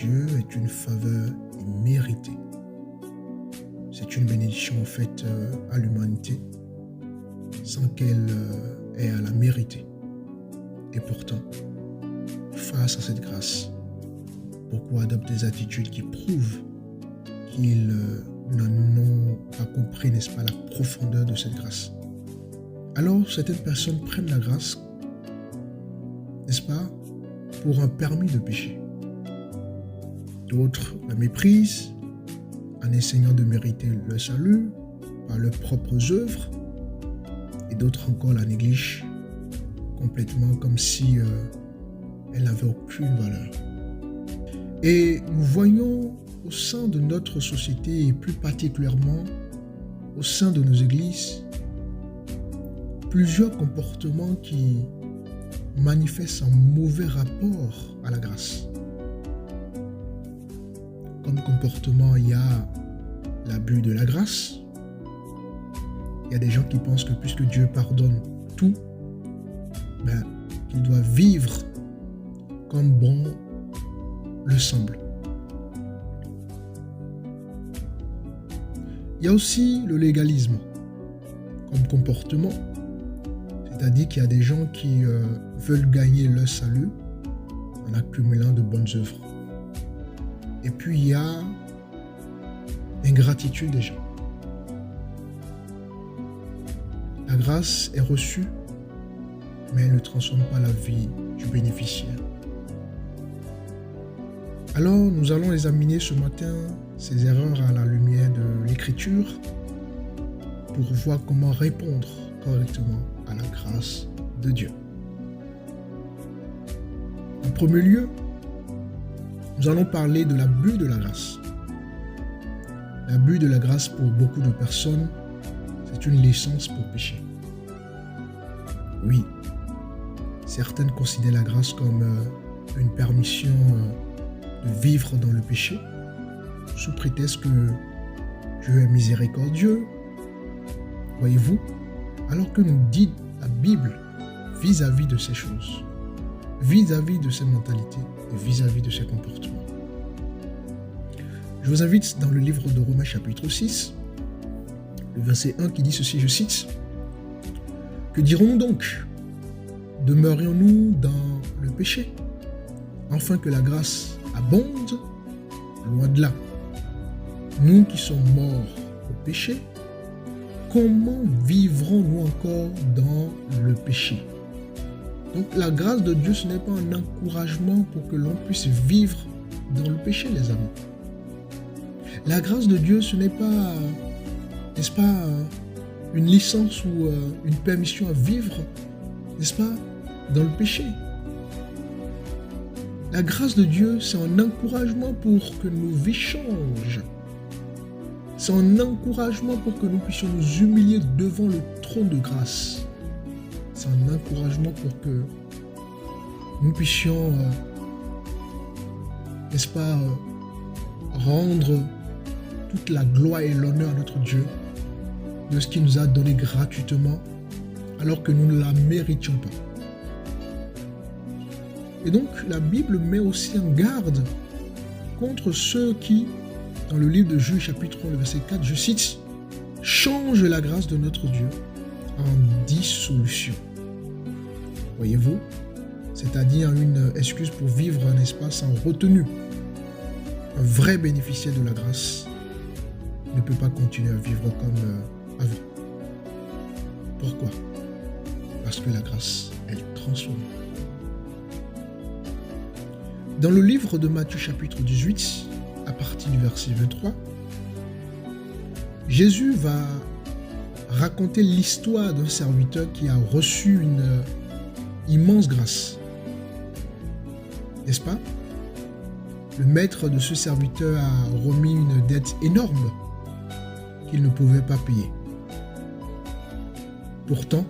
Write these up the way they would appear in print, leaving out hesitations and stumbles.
Dieu est une faveur méritée. C'est une bénédiction en fait à l'humanité sans qu'elle ait à la mériter. Et pourtant, face à cette grâce, beaucoup adoptent des attitudes qui prouvent qu'ils n'en ont pas compris, n'est-ce pas, la profondeur de cette grâce. Alors, certaines personnes prennent la grâce, n'est-ce pas, pour un permis de péché. D'autres la méprisent en essayant de mériter le salut par leurs propres œuvres, et d'autres encore la négligent complètement comme si elle n'avait aucune valeur. Et nous voyons au sein de notre société et plus particulièrement au sein de nos églises plusieurs comportements qui manifestent un mauvais rapport à la grâce. Comme comportement, il y a l'abus de la grâce. Il y a des gens qui pensent que puisque Dieu pardonne tout, qu'ils doivent vivre comme bon le semble. Il y a aussi le légalisme comme comportement, c'est-à-dire qu'il y a des gens qui veulent gagner leur salut en accumulant de bonnes œuvres. Et puis il y a l'ingratitude des gens. La grâce est reçue, mais elle ne transforme pas la vie du bénéficiaire. Alors, nous allons examiner ce matin ces erreurs à la lumière de l'Écriture pour voir comment répondre correctement à la grâce de Dieu. En premier lieu, nous allons parler de l'abus de la grâce. L'abus de la grâce pour beaucoup de personnes, c'est une licence pour pécher. Oui, certaines considèrent la grâce comme une permission de vivre dans le péché, sous prétexte que Dieu est miséricordieux. Voyez-vous, alors que nous dit la Bible vis-à-vis de ces choses, vis-à-vis de ces mentalités et vis-à-vis de ces comportements. Je vous invite dans le livre de Romains chapitre 6, le verset 1 qui dit ceci, je cite, « Que dirons-nous donc? Demeurions-nous dans le péché, afin que la grâce abonde? Loin de là. Nous qui sommes morts au péché, comment vivrons-nous encore dans le péché ?» Donc la grâce de Dieu, ce n'est pas un encouragement pour que l'on puisse vivre dans le péché, les amis. La grâce de Dieu, ce n'est pas, n'est-ce pas, une licence ou une permission à vivre, n'est-ce pas, dans le péché. La grâce de Dieu, c'est un encouragement pour que nos vies changent. C'est un encouragement pour que nous puissions nous humilier devant le trône de grâce. C'est un encouragement pour que nous puissions, n'est-ce pas, rendre toute la gloire et l'honneur à notre Dieu de ce qu'il nous a donné gratuitement alors que nous ne la méritions pas. Et donc la Bible met aussi en garde contre ceux qui, dans le livre de Juge chapitre 1, le verset 4, je cite, « Change la grâce de notre Dieu en dissolution. » Voyez-vous, c'est-à-dire une excuse pour vivre, n'est-ce pas, sans retenue. Un vrai bénéficiaire de la grâce ne peut pas continuer à vivre comme avant. Pourquoi? Parce que la grâce, elle transforme. Dans le livre de Matthieu chapitre 18, à partir du verset 23, Jésus va raconter l'histoire d'un serviteur qui a reçu une immense grâce. N'est-ce pas? Le maître de ce serviteur a remis une dette énorme qu'il ne pouvait pas payer. Pourtant,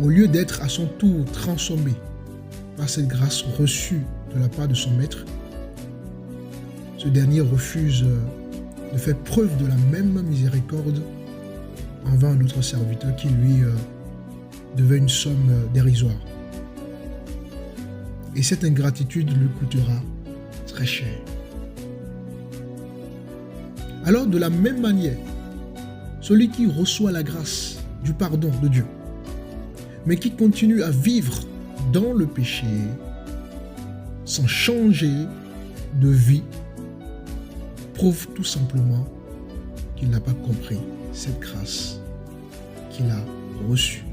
au lieu d'être à son tour transformé par cette grâce reçue de la part de son maître, ce dernier refuse de faire preuve de la même miséricorde envers un autre serviteur qui lui devait une somme dérisoire. Et cette ingratitude lui coûtera très cher. Alors, de la même manière, celui qui reçoit la grâce du pardon de Dieu, mais qui continue à vivre dans le péché, sans changer de vie, prouve tout simplement qu'il n'a pas compris cette grâce qu'il a reçue.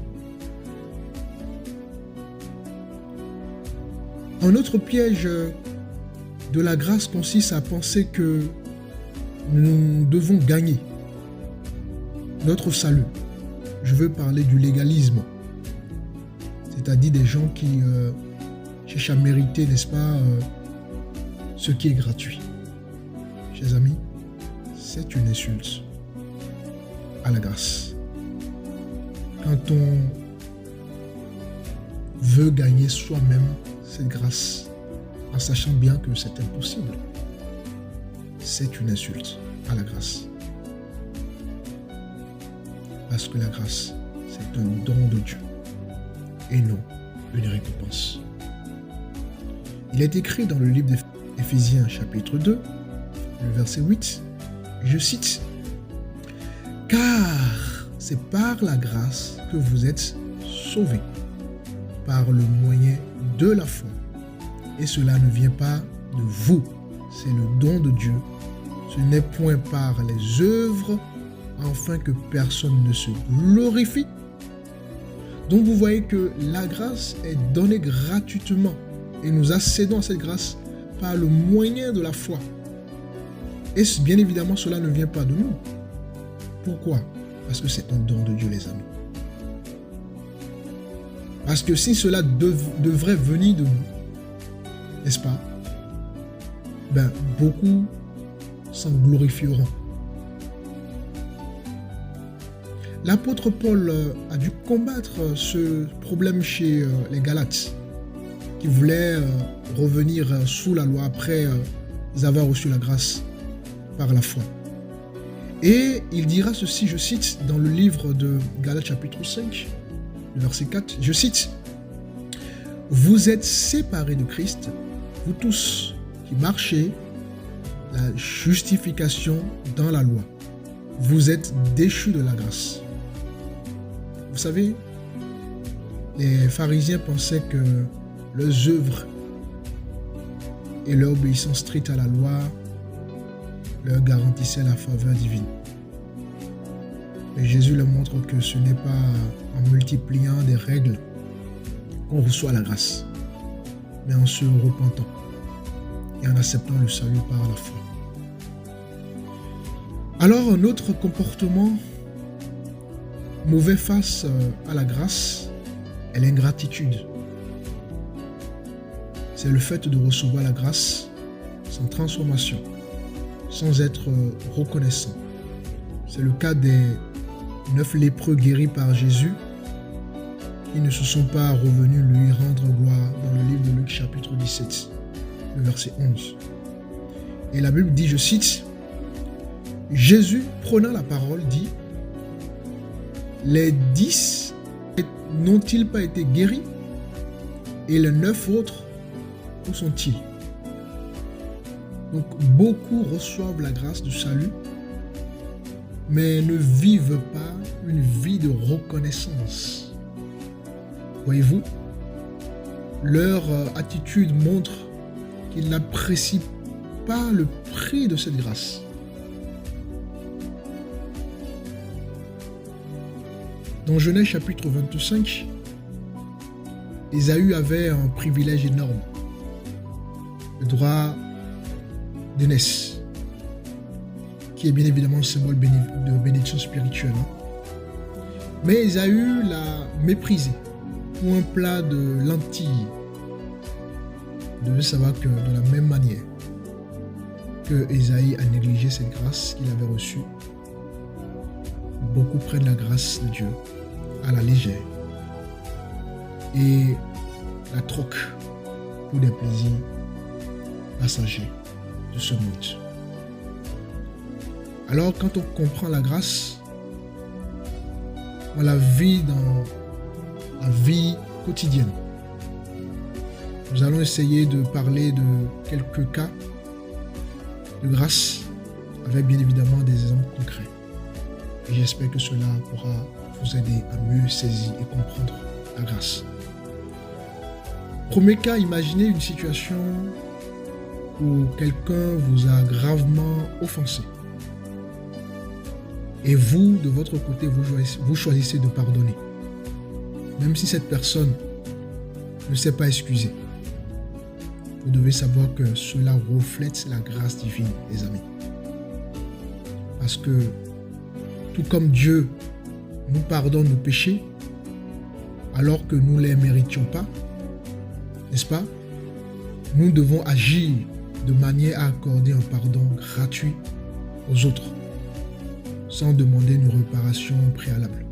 Un autre piège de la grâce consiste à penser que nous devons gagner notre salut. Je veux parler du légalisme, c'est-à-dire des gens qui cherchent à mériter, n'est-ce pas, ce qui est gratuit. Chers amis, c'est une insulte à la grâce. Quand on veut gagner soi-même cette grâce, en sachant bien que c'est impossible, c'est une insulte à la grâce. Parce que la grâce, c'est un don de Dieu et non une récompense. Il est écrit dans le livre d'Éphésiens chapitre 2, le verset 8, je cite, « Car c'est par la grâce que vous êtes sauvés, par le moyen de la foi. Et cela ne vient pas de vous, c'est le don de Dieu. Ce n'est point par les œuvres, afin que personne ne se glorifie. » Donc vous voyez que la grâce est donnée gratuitement et nous accédons à cette grâce par le moyen de la foi. Et bien évidemment, cela ne vient pas de nous. Pourquoi? Parce que c'est un don de Dieu, les amis. Parce que si cela devrait venir de nous, n'est-ce pas? Beaucoup s'en glorifieront. L'apôtre Paul a dû combattre ce problème chez les Galates, qui voulaient revenir sous la loi après avoir reçu la grâce par la foi. Et il dira ceci, je cite, dans le livre de Galates chapitre 5, le verset 4, je cite, « Vous êtes séparés de Christ, vous tous qui marchez la justification dans la loi. Vous êtes déchus de la grâce. » Vous savez, les pharisiens pensaient que leurs œuvres et leur obéissance stricte à la loi leur garantissaient la faveur divine. Et Jésus leur montre que ce n'est pas en multipliant des règles qu'on reçoit la grâce, mais en se repentant et en acceptant le salut par la foi. Alors, un autre comportement mauvais face à la grâce est l'ingratitude. C'est le fait de recevoir la grâce sans transformation, sans être reconnaissant. C'est le cas des 9 lépreux guéris par Jésus qui ne se sont pas revenus lui rendre gloire dans le livre de Luc chapitre 17, le verset 11. Et la Bible dit, je cite, « Jésus, prenant la parole, dit, les 10 n'ont-ils pas été guéris? Et les 9 autres, où sont-ils? » Donc, beaucoup reçoivent la grâce du salut, mais ne vivent pas une vie de reconnaissance. Voyez-vous, leur attitude montre qu'ils n'apprécient pas le prix de cette grâce. Dans Genèse chapitre 25, Ésaü avait un privilège énorme, le droit d'aînesse, qui est bien évidemment un symbole de bénédiction spirituelle. Mais Ésaü l'a méprisé pour un plat de lentilles. Vous devez savoir que de la même manière que Ésaü a négligé cette grâce qu'il avait reçue, beaucoup prennent la grâce de Dieu à la légère et la troquent pour des plaisirs passagers de ce monde. Alors, quand on comprend la grâce, on la vit dans la vie quotidienne. Nous allons essayer de parler de quelques cas de grâce avec bien évidemment des exemples concrets. Et j'espère que cela pourra vous aider à mieux saisir et comprendre la grâce. Premier cas, imaginez une situation où quelqu'un vous a gravement offensé. Et vous, de votre côté, vous choisissez de pardonner. Même si cette personne ne s'est pas excusée. Vous devez savoir que cela reflète la grâce divine, les amis. Parce que, tout comme Dieu nous pardonne nos péchés, alors que nous ne les méritions pas, n'est-ce pas? Nous devons agir de manière à accorder un pardon gratuit aux autres, sans demander une réparation préalable.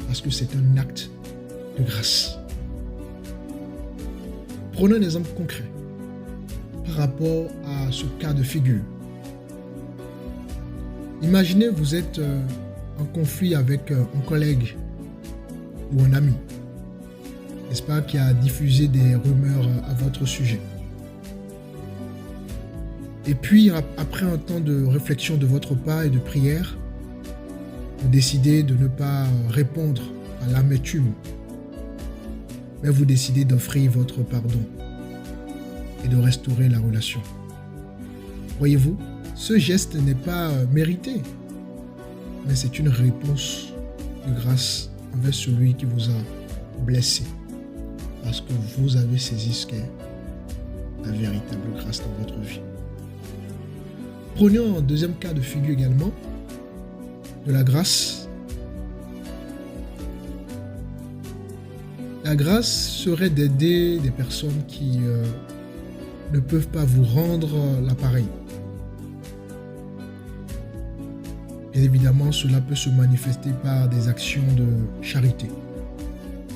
Parce que c'est un acte de grâce. Prenons un exemple concret par rapport à ce cas de figure. Imaginez vous êtes en conflit avec un collègue ou un ami, n'est-ce pas, qui a diffusé des rumeurs à votre sujet. Et puis, après un temps de réflexion de votre part et de prière, vous décidez de ne pas répondre à l'amertume, mais vous décidez d'offrir votre pardon et de restaurer la relation. Voyez-vous, ce geste n'est pas mérité, mais c'est une réponse de grâce envers celui qui vous a blessé, parce que vous avez saisi ce qu'est la véritable grâce dans votre vie. Prenons un deuxième cas de figure également, de la grâce. La grâce serait d'aider des personnes qui ne peuvent pas vous rendre l'appareil. Bien évidemment, cela peut se manifester par des actions de charité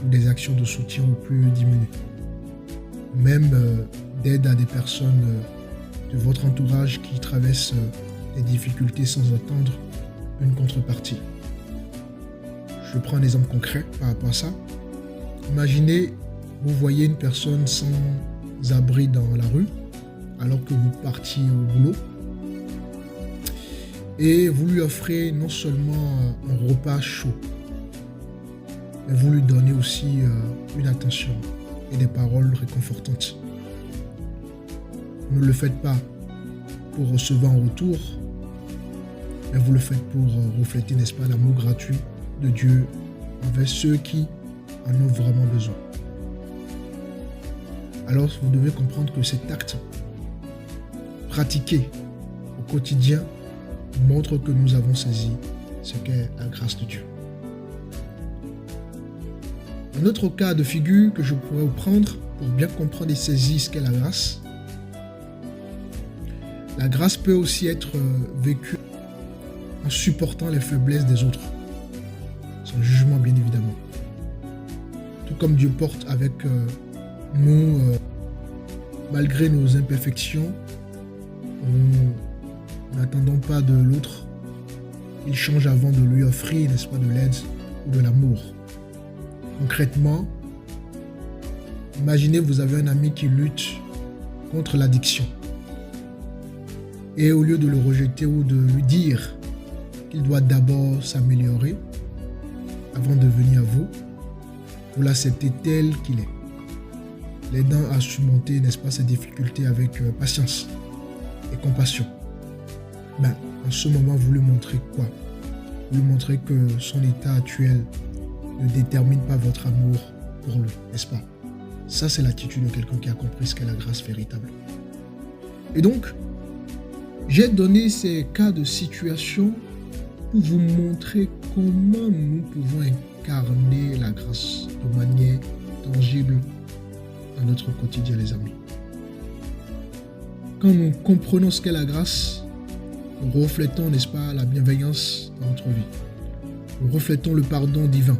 ou des actions de soutien aux plus démunis. Même d'aide à des personnes de votre entourage qui traversent des difficultés sans attendre une contrepartie. Je prends un exemple concret par rapport à ça. Imaginez, vous voyez une personne sans abri dans la rue, alors que vous partiez au boulot, et vous lui offrez non seulement un repas chaud, mais vous lui donnez aussi une attention et des paroles réconfortantes. Ne le faites pas pour recevoir en retour, mais vous le faites pour refléter, n'est-ce pas, l'amour gratuit de Dieu envers ceux qui en ont vraiment besoin. Alors vous devez comprendre que cet acte pratiqué au quotidien montre que nous avons saisi ce qu'est la grâce de Dieu. Un autre cas de figure que je pourrais vous prendre pour bien comprendre et saisir ce qu'est la grâce. La grâce peut aussi être vécue en supportant les faiblesses des autres, sans jugement bien évidemment. Tout comme Dieu porte avec nous, malgré nos imperfections, n'attendons pas de l'autre, il change avant de lui offrir, n'est-ce pas, de l'aide ou de l'amour. Concrètement, imaginez vous avez un ami qui lutte contre l'addiction. Et au lieu de le rejeter ou de lui dire qu'il doit d'abord s'améliorer avant de venir à vous, vous l'acceptez tel qu'il est, l'aidant à surmonter, n'est-ce pas, ses difficultés avec patience et compassion. En ce moment, vous lui montrez quoi? Vous lui montrez que son état actuel ne détermine pas votre amour pour lui, n'est-ce pas? Ça, c'est l'attitude de quelqu'un qui a compris ce qu'est la grâce véritable. Et donc, j'ai donné ces cas de situation pour vous montrer comment nous pouvons incarner la grâce de manière tangible dans notre quotidien, les amis. Quand nous comprenons ce qu'est la grâce, nous reflétons, n'est-ce pas, la bienveillance dans notre vie. Nous reflétons le pardon divin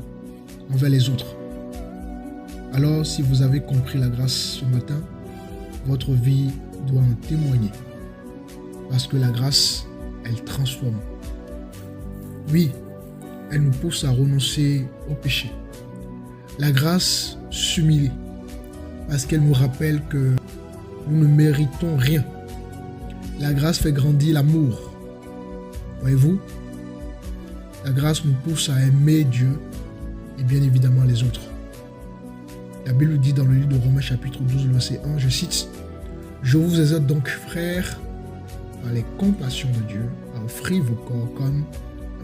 envers les autres. Alors, si vous avez compris la grâce ce matin, votre vie doit en témoigner. Parce que la grâce, elle transforme. Oui, elle nous pousse à renoncer au péché. La grâce s'humilie parce qu'elle nous rappelle que nous ne méritons rien. La grâce fait grandir l'amour. Voyez-vous, la grâce nous pousse à aimer Dieu et bien évidemment les autres. La Bible dit dans le livre de Romains chapitre 12, verset 1, je cite, « Je vous exhorte donc, frères, par les compassions de Dieu, à offrir vos corps comme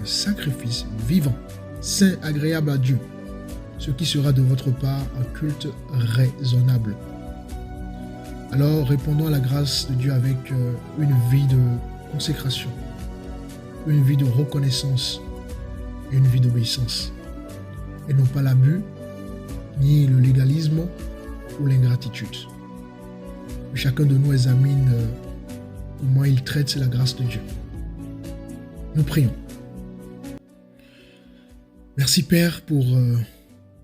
un sacrifice vivant, saint, agréable à Dieu, ce qui sera de votre part un culte raisonnable. » Alors, répondons à la grâce de Dieu avec une vie de consécration, une vie de reconnaissance et une vie d'obéissance. Et non pas l'abus, ni le légalisme ou l'ingratitude. Chacun de nous examine comment il traite la grâce de Dieu. Nous prions. Merci Père pour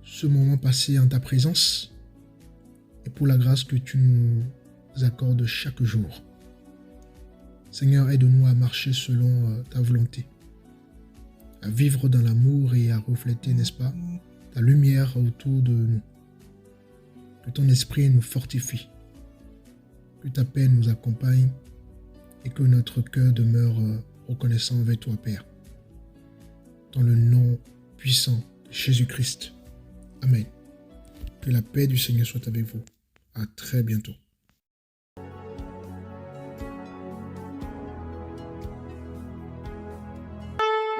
ce moment passé en ta présence et pour la grâce que tu nous accordes chaque jour. Seigneur, aide-nous à marcher selon ta volonté, à vivre dans l'amour et à refléter, n'est-ce pas, ta lumière autour de nous. Que ton esprit nous fortifie, que ta paix nous accompagne et que notre cœur demeure reconnaissant envers toi, Père. Dans le nom puissant de Jésus-Christ. Amen. Que la paix du Seigneur soit avec vous. À très bientôt.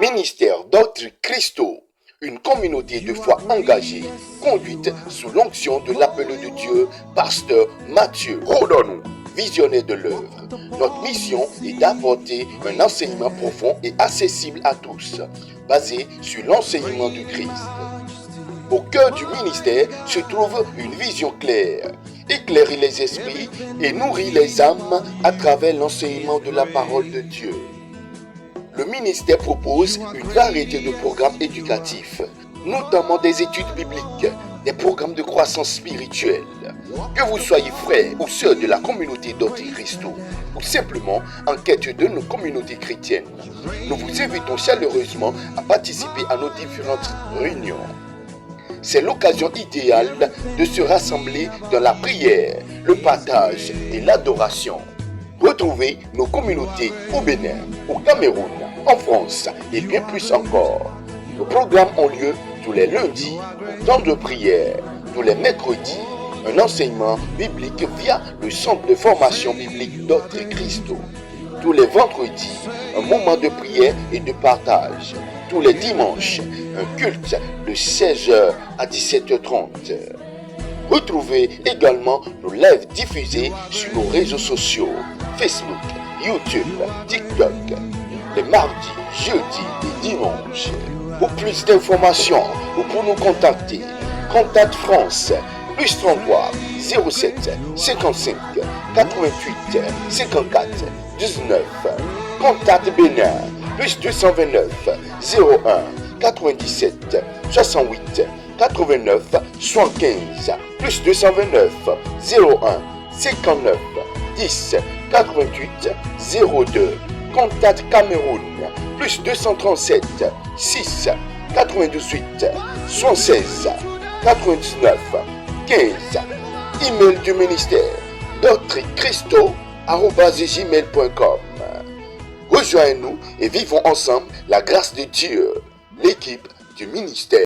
Ministère Doctrine Christo, une communauté de foi engagée, conduite sous l'onction de l'appelé de Dieu, pasteur Mathieu Rodonou, visionnaire de l'œuvre. Notre mission est d'apporter un enseignement profond et accessible à tous, basé sur l'enseignement du Christ. Au cœur du ministère se trouve une vision claire, éclairer les esprits et nourrir les âmes à travers l'enseignement de la parole de Dieu. Le ministère propose une variété de programmes éducatifs, notamment des études bibliques, des programmes de croissance spirituelle. Que vous soyez frère ou sœur de la communauté Doctrine Christo, ou simplement en quête de nos communautés chrétiennes, nous vous invitons chaleureusement à participer à nos différentes réunions. C'est l'occasion idéale de se rassembler dans la prière, le partage et l'adoration. Retrouvez nos communautés au Bénin, au Cameroun, en France et bien plus encore. Nos programmes ont lieu tous les lundis, au temps de prière, tous les mercredis, un enseignement biblique via le centre de formation biblique Doctrine Christo. Tous les vendredis, un moment de prière et de partage. Tous les dimanches, un culte de 16h à 17h30. Retrouvez également nos lives diffusés sur nos réseaux sociaux, Facebook, YouTube, TikTok, les mardis, jeudis et dimanches. Pour plus d'informations ou pour nous contacter, Contact France, plus 33 07 55 88 54 19. Contact Bénin, plus 229 01 97 68 89 75, plus 229 01 59 10 88 02. Contact Cameroun, plus 237 6 98 76 99 15. Email du ministère doctrinechristo@gmail.com. Rejoignez-nous et vivons ensemble la grâce de Dieu, l'équipe du ministère.